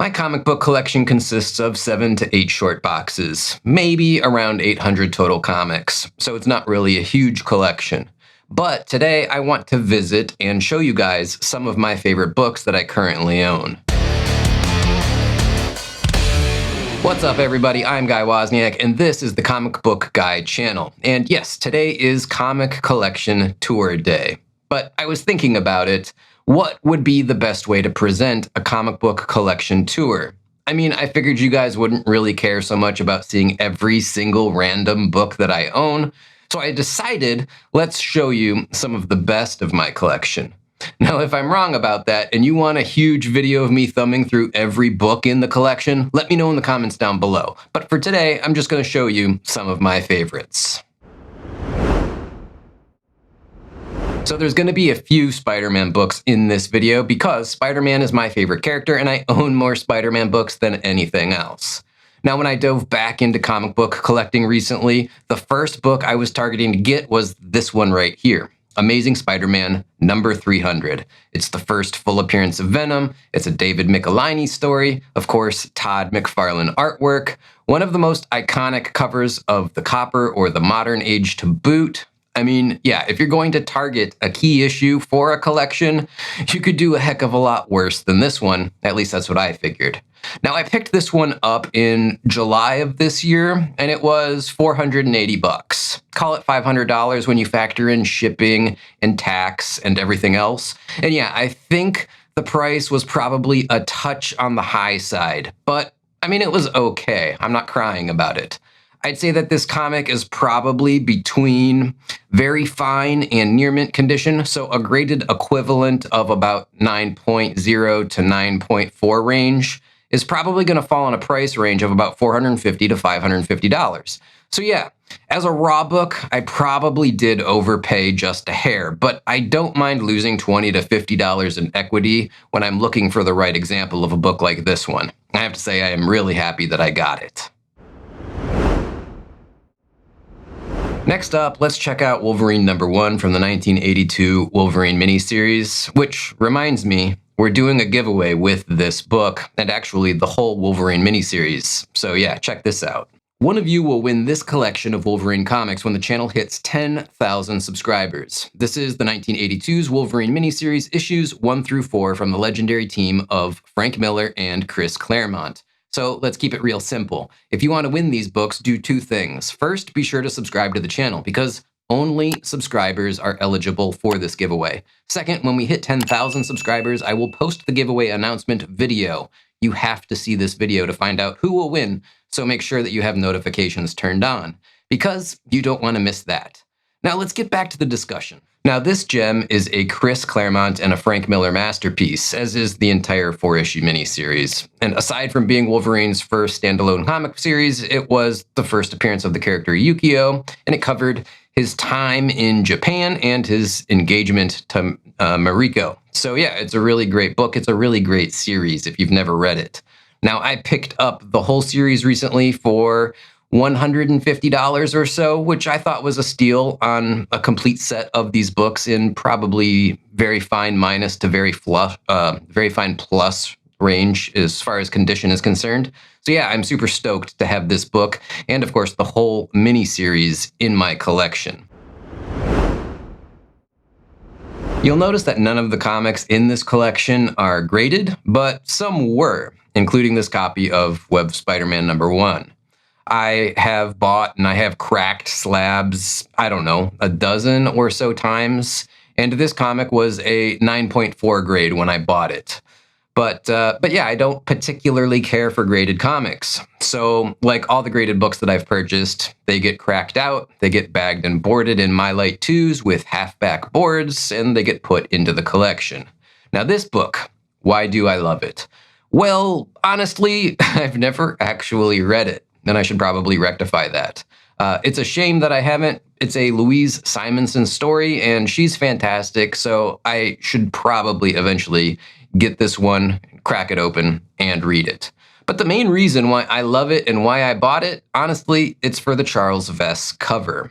My comic book collection consists of 7 to 8 short boxes, maybe around 800 total comics, so it's not really a huge collection. But today I want to visit and show you guys some of my favorite books that I currently own. What's up everybody, I'm Guy Wozniak and this is the Comic Book Guide channel. And yes, today is Comic Collection Tour Day. But I was thinking about it, what would be the best way to present a comic book collection tour? I mean, I figured you guys wouldn't really care so much about seeing every single random book that I own, so I decided let's show you some of the best of my collection. Now, if I'm wrong about that and you want a huge video of me thumbing through every book in the collection, let me know in the comments down below. But for today, I'm just going to show you some of my favorites. So there's going to be a few Spider-Man books in this video because Spider-Man is my favorite character and I own more Spider-Man books than anything else. Now, when I dove back into comic book collecting recently, the first book I was targeting to get was this one right here. Amazing Spider-Man number 300. It's the first full appearance of Venom. It's a David Michelinie story. Of course, Todd McFarlane artwork. One of the most iconic covers of the Copper or the Modern Age to boot. I mean, yeah, if you're going to target a key issue for a collection, you could do a heck of a lot worse than this one. At least that's what I figured. Now, I picked this one up in July of this year, and it was 480 bucks. Call it $500 when you factor in shipping and tax and everything else. And yeah, I think the price was probably a touch on the high side, but I mean, it was okay. I'm not crying about it. I'd say that this comic is probably between very fine and near mint condition, so a graded equivalent of about 9.0 to 9.4 range is probably going to fall in a price range of about $450 to $550. So yeah, as a raw book, I probably did overpay just a hair, but I don't mind losing $20 to $50 in equity when I'm looking for the right example of a book like this one. I have to say I am really happy that I got it. Next up, let's check out Wolverine number 1 from the 1982 Wolverine miniseries, which reminds me, we're doing a giveaway with this book, and actually the whole Wolverine miniseries. So yeah, check this out. One of you will win this collection of Wolverine comics when the channel hits 10,000 subscribers. This is the 1982's Wolverine miniseries, issues 1 through 4 from the legendary team of Frank Miller and Chris Claremont. So let's keep it real simple. If you want to win these books, do 2 things. First, be sure to subscribe to the channel because only subscribers are eligible for this giveaway. Second, when we hit 10,000 subscribers, I will post the giveaway announcement video. You have to see this video to find out who will win, so make sure that you have notifications turned on because you don't want to miss that. Now let's get back to the discussion. Now this gem is a Chris Claremont and a Frank Miller masterpiece, as is the entire 4-issue miniseries. And aside from being Wolverine's first standalone comic series, it was the first appearance of the character Yukio, and it covered his time in Japan and his engagement to Mariko. So yeah, it's a really great book. It's a really great series if you've never read it. Now I picked up the whole series recently for $150 or so, which I thought was a steal on a complete set of these books in probably very fine minus to very fine plus range as far as condition is concerned. So yeah, I'm super stoked to have this book and of course the whole mini-series in my collection. You'll notice that none of the comics in this collection are graded, but some were, including this copy of Web Spider-Man number 1. I have bought and I have cracked slabs, I don't know, a dozen or so times, and this comic was a 9.4 grade when I bought it. But yeah, I don't particularly care for graded comics. So like all the graded books that I've purchased, they get cracked out, they get bagged and boarded in My Light 2s with halfback boards, and they get put into the collection. Now this book, why do I love it? Well, honestly, I've never actually read it, and I should probably rectify that. It's a shame that I haven't. It's a Louise Simonson story, and she's fantastic, so I should probably eventually get this one, crack it open, and read it. But the main reason why I love it and why I bought it, honestly, it's for the Charles Vess cover.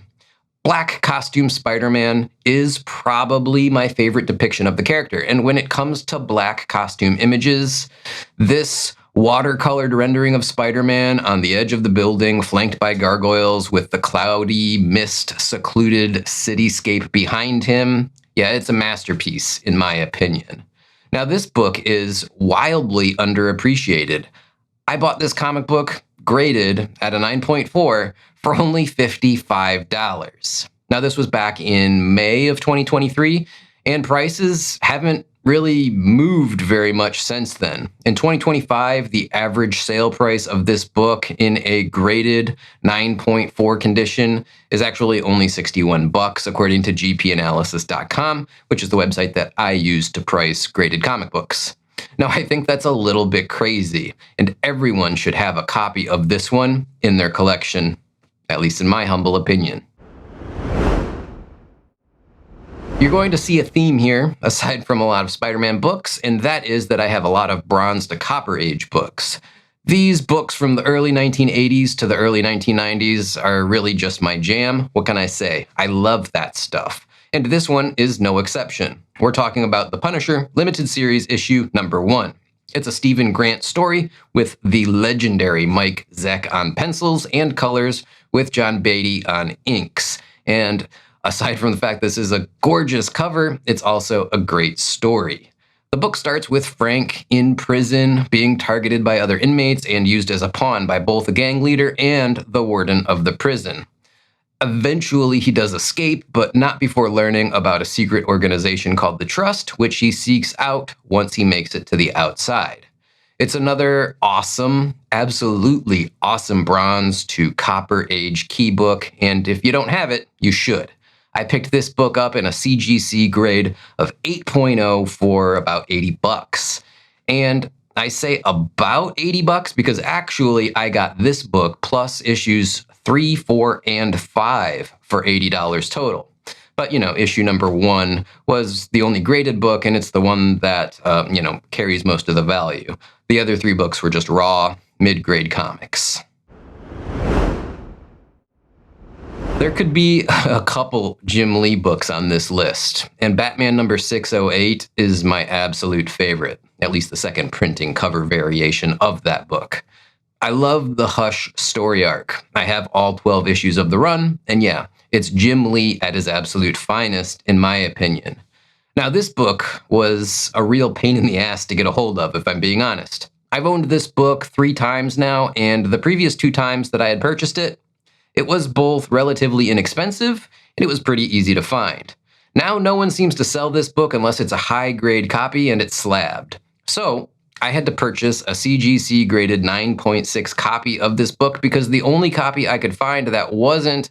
Black costume Spider-Man is probably my favorite depiction of the character, and when it comes to black costume images, this watercolored rendering of Spider-Man on the edge of the building, flanked by gargoyles with the cloudy, mist-secluded cityscape behind him. Yeah, it's a masterpiece, in my opinion. Now, this book is wildly underappreciated. I bought this comic book graded at a 9.4 for only $55. Now, this was back in May of 2023, and prices haven't really moved very much since then. In 2025, the average sale price of this book in a graded 9.4 condition is actually only $61, according to gpanalysis.com, which is the website that I use to price graded comic books. Now, I think that's a little bit crazy, and everyone should have a copy of this one in their collection, at least in my humble opinion. You're going to see a theme here, aside from a lot of Spider-Man books, and that is that I have a lot of Bronze to Copper Age books. These books from the early 1980s to the early 1990s are really just my jam. What can I say? I love that stuff. And this one is no exception. We're talking about The Punisher Limited Series issue number 1. It's a Stephen Grant story with the legendary Mike Zeck on pencils and colors with John Beatty on inks. And aside from the fact this is a gorgeous cover, it's also a great story. The book starts with Frank in prison, being targeted by other inmates and used as a pawn by both the gang leader and the warden of the prison. Eventually, he does escape, but not before learning about a secret organization called the Trust, which he seeks out once he makes it to the outside. It's another awesome, absolutely awesome Bronze to Copper Age key book, and if you don't have it, you should. I picked this book up in a CGC grade of 8.0 for about $80. And I say about $80 because actually I got this book plus issues 3, 4, and 5 for $80 total. But, issue number 1 was the only graded book, and it's the one that, carries most of the value. The other 3 books were just raw, mid-grade comics. There could be a couple Jim Lee books on this list, and Batman number 608 is my absolute favorite, at least the second printing cover variation of that book. I love the Hush story arc. I have all 12 issues of the run, and yeah, it's Jim Lee at his absolute finest, in my opinion. Now, this book was a real pain in the ass to get a hold of, if I'm being honest. I've owned this book 3 times now, and the previous 2 times that I had purchased it, it was both relatively inexpensive, and it was pretty easy to find. Now, no one seems to sell this book unless it's a high-grade copy and it's slabbed. So, I had to purchase a CGC graded 9.6 copy of this book because the only copy I could find that wasn't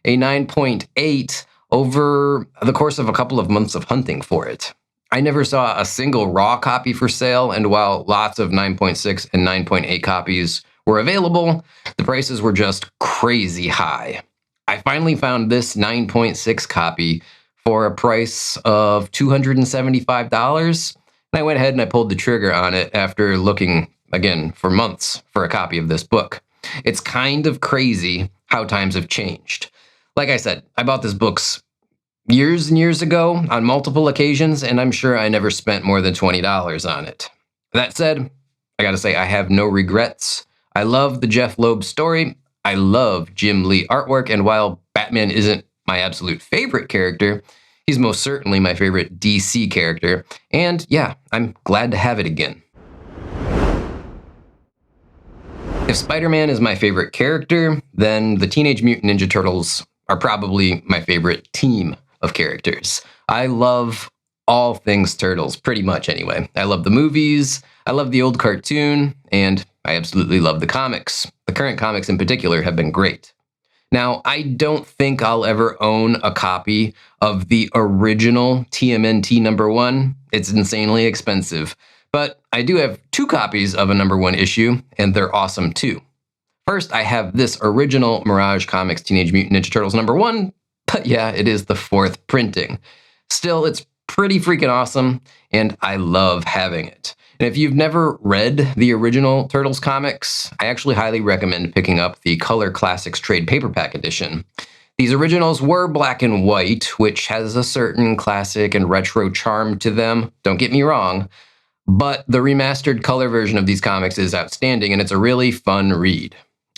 a 9.8 over the course of a couple of months of hunting for it. I never saw a single raw copy for sale, and while lots of 9.6 and 9.8 copies were available, the prices were just crazy high. I finally found this 9.6 copy for a price of $275, and I went ahead and I pulled the trigger on it after looking, again, for months for a copy of this book. It's kind of crazy how times have changed. Like I said, I bought this book years and years ago on multiple occasions, and I'm sure I never spent more than $20 on it. That said, I gotta say, I have no regrets. I love the Jeff Loeb story. I love Jim Lee artwork, and while Batman isn't my absolute favorite character, he's most certainly my favorite DC character, and yeah, I'm glad to have it again. If Spider-Man is my favorite character, then the Teenage Mutant Ninja Turtles are probably my favorite team of characters. I love all things Turtles, pretty much anyway. I love the movies, I love the old cartoon, and I absolutely love the comics. The current comics in particular have been great. Now, I don't think I'll ever own a copy of the original TMNT number 1. It's insanely expensive. But I do have 2 copies of a number 1 issue, and they're awesome too. First, I have this original Mirage Comics Teenage Mutant Ninja Turtles number 1, but yeah, it is the 4th printing. Still, it's pretty freaking awesome, and I love having it. And if you've never read the original Turtles comics, I actually highly recommend picking up the Color Classics Trade Paperback Edition. These originals were black and white, which has a certain classic and retro charm to them, don't get me wrong, But the remastered color version of these comics is outstanding, and it's a really fun read.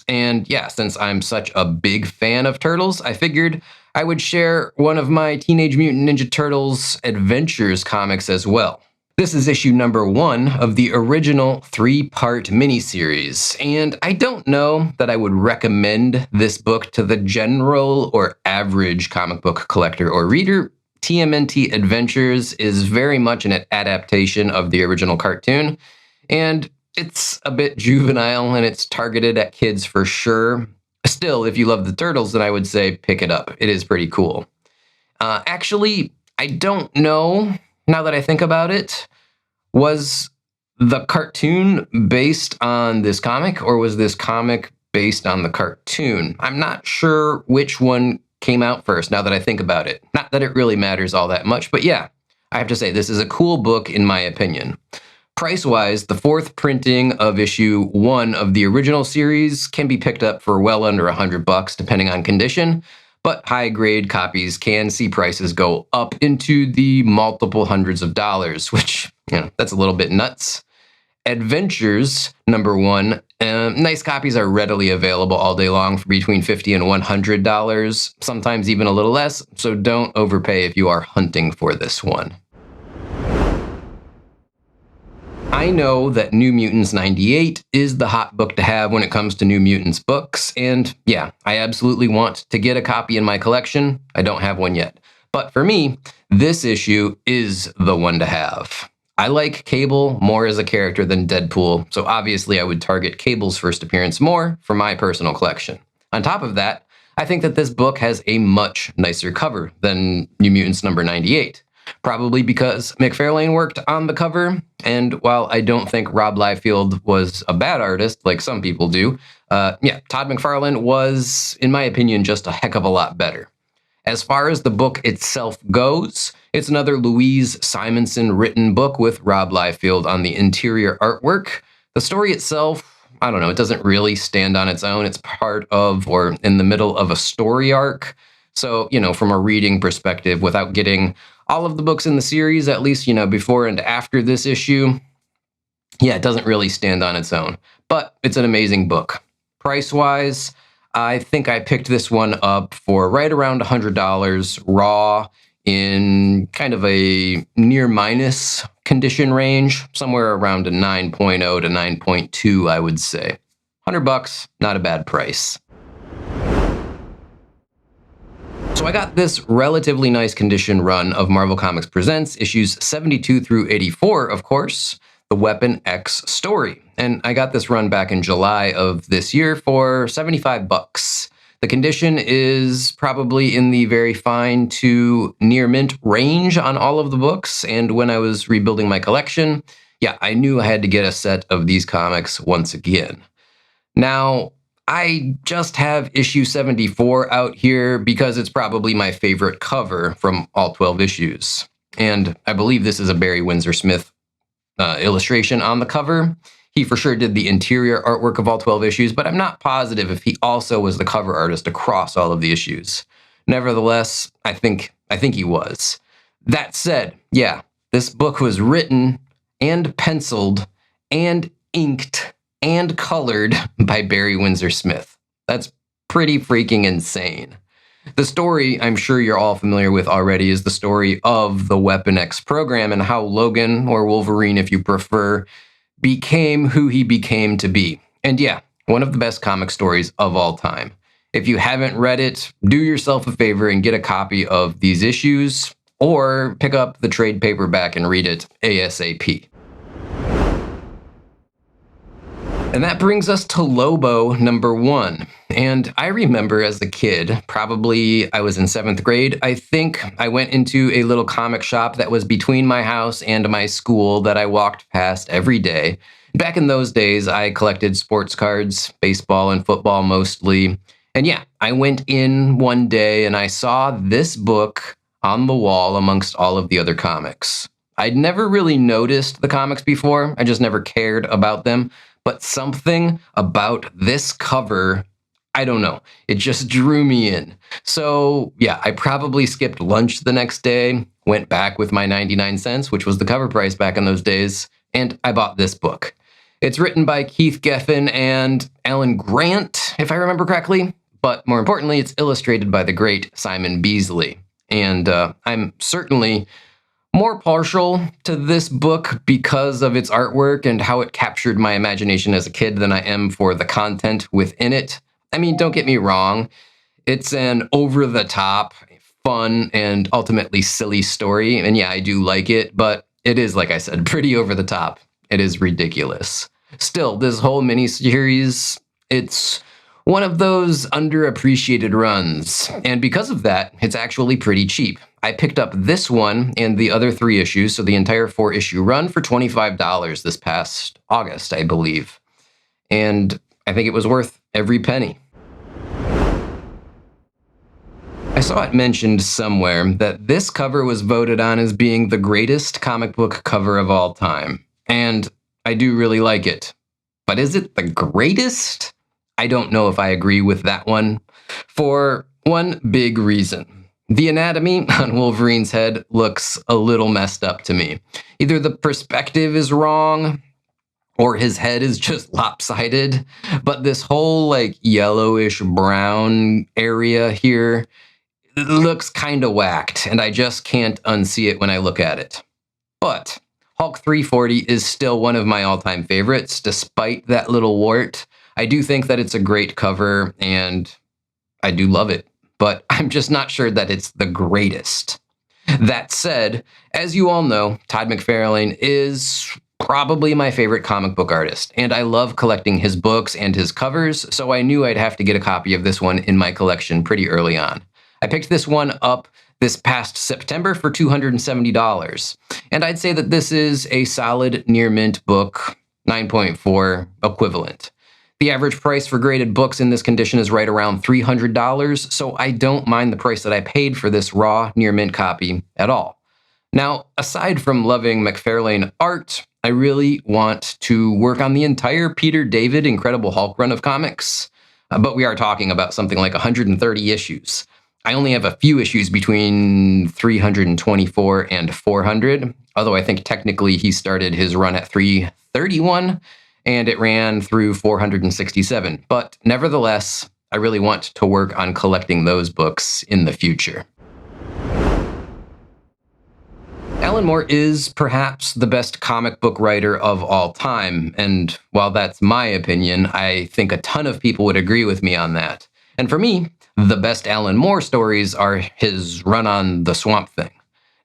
And yeah, since I'm such a big fan of Turtles, I figured I would share one of my Teenage Mutant Ninja Turtles Adventures comics as well. This is issue number 1 of the original 3-part miniseries, and I don't know that I would recommend this book to the general or average comic book collector or reader. TMNT Adventures is very much an adaptation of the original cartoon, and it's a bit juvenile and it's targeted at kids for sure. Still, if you love the Turtles, then I would say pick it up. It is pretty cool. Actually, I don't know, now that I think about it, was the cartoon based on this comic, or was this comic based on the cartoon? I'm not sure which one came out first, now that I think about it. Not that it really matters all that much, but yeah, I have to say, this is a cool book in my opinion. Price-wise, the 4th printing of issue 1 of the original series can be picked up for well under $100, depending on condition, but high-grade copies can see prices go up into the multiple hundreds of dollars, which, that's a little bit nuts. Adventures number 1, nice copies are readily available all day long for between $50 and $100, sometimes even a little less, so don't overpay if you are hunting for this one. I know that New Mutants 98 is the hot book to have when it comes to New Mutants books, and yeah, I absolutely want to get a copy in my collection. I don't have one yet. But for me, this issue is the one to have. I like Cable more as a character than Deadpool, so obviously I would target Cable's first appearance more for my personal collection. On top of that, I think that this book has a much nicer cover than New Mutants number 98. Probably because McFarlane worked on the cover, and while I don't think Rob Liefeld was a bad artist, like some people do, Todd McFarlane was, in my opinion, just a heck of a lot better. As far as the book itself goes, it's another Louise Simonson written book with Rob Liefeld on the interior artwork. The story itself, I don't know, it doesn't really stand on its own. It's part of, or in the middle of, a story arc. So, from a reading perspective, without getting all of the books in the series, at least, before and after this issue, yeah, it doesn't really stand on its own. But it's an amazing book. Price-wise, I think I picked this one up for right around $100 raw in kind of a near-minus condition range, somewhere around a 9.0 to 9.2, I would say. $100, not a bad price. So I got this relatively nice condition run of Marvel Comics Presents issues 72 through 84, of course, the WeaponX story. And I got this run back in July of this year for $75. The condition is probably in the very fine to near mint range on all of the books. And when I was rebuilding my collection, yeah, I knew I had to get a set of these comics once again. Now, I just have issue 74 out here because it's probably my favorite cover from all 12 issues. And I believe this is a Barry Windsor Smith illustration on the cover. He for sure did the interior artwork of all 12 issues, but I'm not positive if he also was the cover artist across all of the issues. Nevertheless, I think he was. That said, yeah, this book was written and penciled and inked and colored by Barry Windsor Smith. That's pretty freaking insane. The story, I'm sure you're all familiar with already, is the story of the WeaponX program and how Logan, or Wolverine if you prefer, became who he became to be. And yeah, one of the best comic stories of all time. If you haven't read it, do yourself a favor and get a copy of these issues, or pick up the trade paperback and read it ASAP. And that brings us to Lobo number 1. And I remember as a kid, probably I was in 7th grade, I think I went into a little comic shop that was between my house and my school that I walked past every day. Back in those days, I collected sports cards, baseball and football mostly. And yeah, I went in one day and I saw this book on the wall amongst all of the other comics. I'd never really noticed the comics before. I just never cared about them. But something about this cover, I don't know, it just drew me in. So yeah, I probably skipped lunch the next day, went back with my 99 cents, which was the cover price back in those days, and I bought this book. It's written by Keith Geffen and Alan Grant, if I remember correctly, but more importantly, it's illustrated by the great Simon Beasley. And I'm certainly more partial to this book because of its artwork and how it captured my imagination as a kid than I am for the content within it. I mean, don't get me wrong, it's an over-the-top, fun, and ultimately silly story, and yeah, I do like it, but it is, like I said, pretty over-the-top. It is ridiculous. Still, this whole miniseries, it's one of those underappreciated runs, and because of that, it's actually pretty cheap. I picked up this one and the other 3 issues, so the entire 4-issue run, for $25 this past August, I believe. And I think it was worth every penny. I saw it mentioned somewhere that this cover was voted on as being the greatest comic book cover of all time. And I do really like it. But is it the greatest? I don't know if I agree with that one, for one big reason. The anatomy on Wolverine's head looks a little messed up to me. Either the perspective is wrong, or his head is just lopsided, but this whole like yellowish brown area here looks kind of whacked, and I just can't unsee it when I look at it. But Hulk 340 is still one of my all-time favorites, despite that little wart. I do think that it's a great cover, and I do love it, but I'm just not sure that it's the greatest. That said, as you all know, Todd McFarlane is probably my favorite comic book artist, and I love collecting his books and his covers, so I knew I'd have to get a copy of this one in my collection pretty early on. I picked this one up this past September for $270, and I'd say that this is a solid near mint book, 9.4 equivalent. The average price for graded books in this condition is right around $300, so I don't mind the price that I paid for this raw near mint copy at all. Now, aside from loving McFarlane art, I really want to work on the entire Peter David Incredible Hulk run of comics, but we are talking about something like 130 issues. I only have a few issues between 324 and 400, although I think technically he started his run at 331, and it ran through 467. But nevertheless, I really want to work on collecting those books in the future. Alan Moore is perhaps the best comic book writer of all time, and while that's my opinion, I think a ton of people would agree with me on that. And for me, the best Alan Moore stories are his run on the Swamp Thing.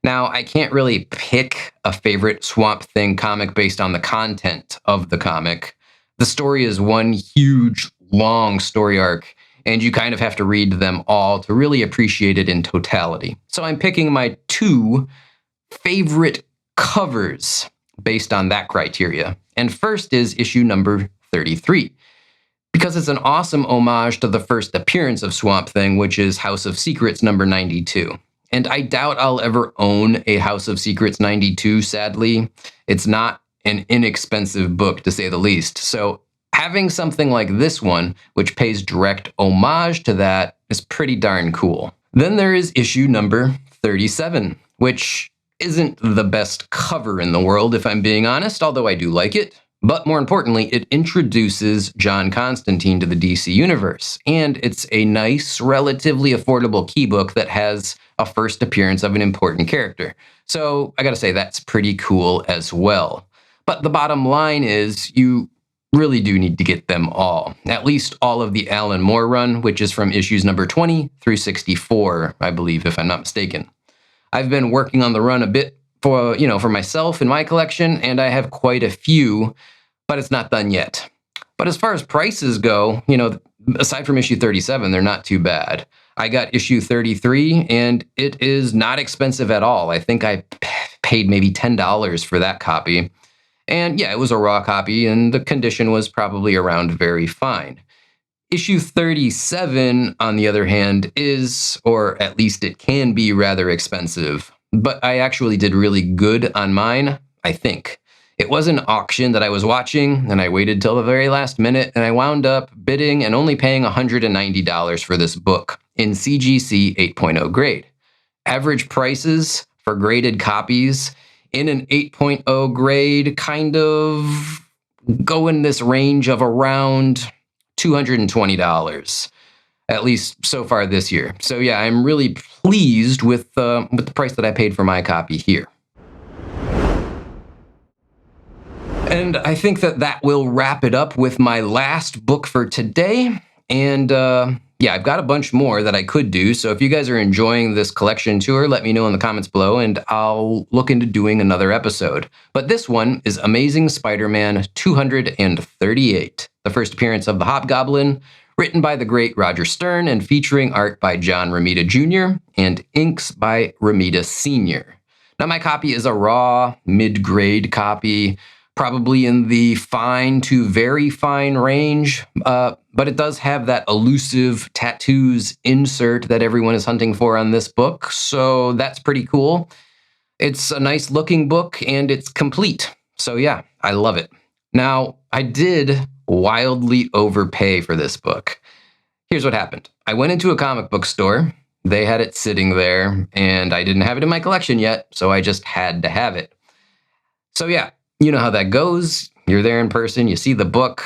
Now, I can't really pick a favorite Swamp Thing comic based on the content of the comic. The story is one huge, long story arc, and you kind of have to read them all to really appreciate it in totality. So I'm picking my 2 favorite covers based on that criteria. And first is issue number 33. Because it's an awesome homage to the first appearance of Swamp Thing, which is House of Secrets number 92. And I doubt I'll ever own a House of Secrets 92, sadly. It's not an inexpensive book, to say the least. So having something like this one, which pays direct homage to that, is pretty darn cool. Then there is issue number 37, which isn't the best cover in the world, if I'm being honest, although I do like it. But more importantly, it introduces John Constantine to the DC Universe, and it's a nice, relatively affordable key book that has a first appearance of an important character. So I gotta say, that's pretty cool as well. But the bottom line is, you really do need to get them all. At least all of the Alan Moore run, which is from issues number 20 through 64, I believe, if I'm not mistaken. I've been working on the run a bit for myself in my collection, and I have quite a few, but it's not done yet. But as far as prices go, aside from issue 37, they're not too bad. I got issue 33, and it is not expensive at all. I think I paid maybe $10 for that copy. And yeah, it was a raw copy, and the condition was probably around very fine. Issue 37, on the other hand, is, or at least it can be, rather expensive. But I actually did really good on mine, I think. It was an auction that I was watching, and I waited till the very last minute, and I wound up bidding and only paying $190 for this book in CGC 8.0 grade. Average prices for graded copies in an 8.0 grade, kind of go in this range of around $220, at least so far this year. So yeah, I'm really pleased with the price that I paid for my copy here. And I think that will wrap it up with my last book for today. And yeah, I've got a bunch more that I could do. So if you guys are enjoying this collection tour, let me know in the comments below and I'll look into doing another episode. But this one is Amazing Spider-Man 238, the first appearance of the Hobgoblin, written by the great Roger Stern and featuring art by John Romita Jr. and inks by Romita Sr. Now my copy is a raw, mid-grade copy, probably in the fine to very fine range, but it does have that elusive tattoos insert that everyone is hunting for on this book, so that's pretty cool. It's a nice looking book and it's complete, so yeah, I love it. Now, I did wildly overpay for this book. Here's what happened. I went into a comic book store, they had it sitting there, and I didn't have it in my collection yet, so I just had to have it. So yeah, you know how that goes. You're there in person, you see the book,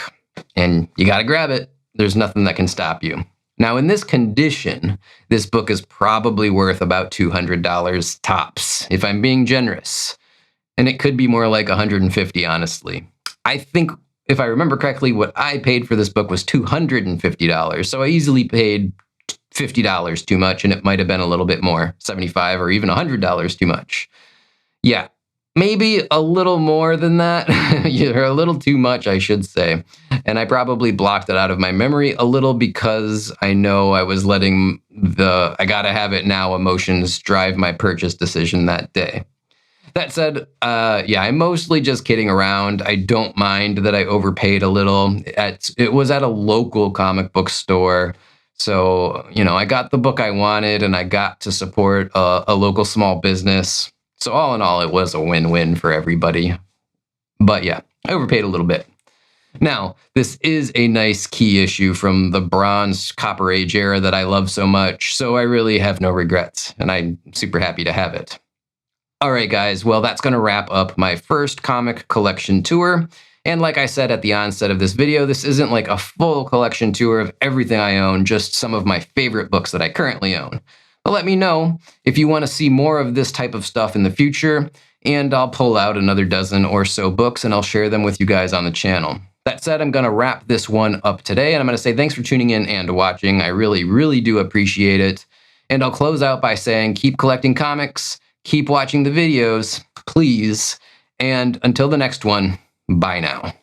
and you gotta grab it. There's nothing that can stop you. Now, in this condition, this book is probably worth about $200 tops, if I'm being generous. And it could be more like $150, honestly. I think, if I remember correctly, what I paid for this book was $250, so I easily paid $50 too much, and it might have been a little bit more, $75 or even $100 too much. Yeah. Maybe a little more than that, or a little too much, I should say. And I probably blocked it out of my memory a little because I know I was letting the I gotta have it now emotions drive my purchase decision that day. That said, yeah, I'm mostly just kidding around. I don't mind that I overpaid a little. It was at a local comic book store. So, you know, I got the book I wanted and I got to support a local small business. So all in all, it was a win-win for everybody. But yeah, I overpaid a little bit. Now, this is a nice key issue from the Bronze Copper Age era that I love so much, so I really have no regrets, and I'm super happy to have it. All right, guys, well, that's going to wrap up my first comic collection tour. And like I said at the onset of this video, this isn't like a full collection tour of everything I own, just some of my favorite books that I currently own. But let me know if you want to see more of this type of stuff in the future, and I'll pull out another dozen or so books and I'll share them with you guys on the channel. That said, I'm going to wrap this one up today, and I'm going to say thanks for tuning in and watching. I really, really do appreciate it. And I'll close out by saying keep collecting comics, keep watching the videos, please, and until the next one, bye now.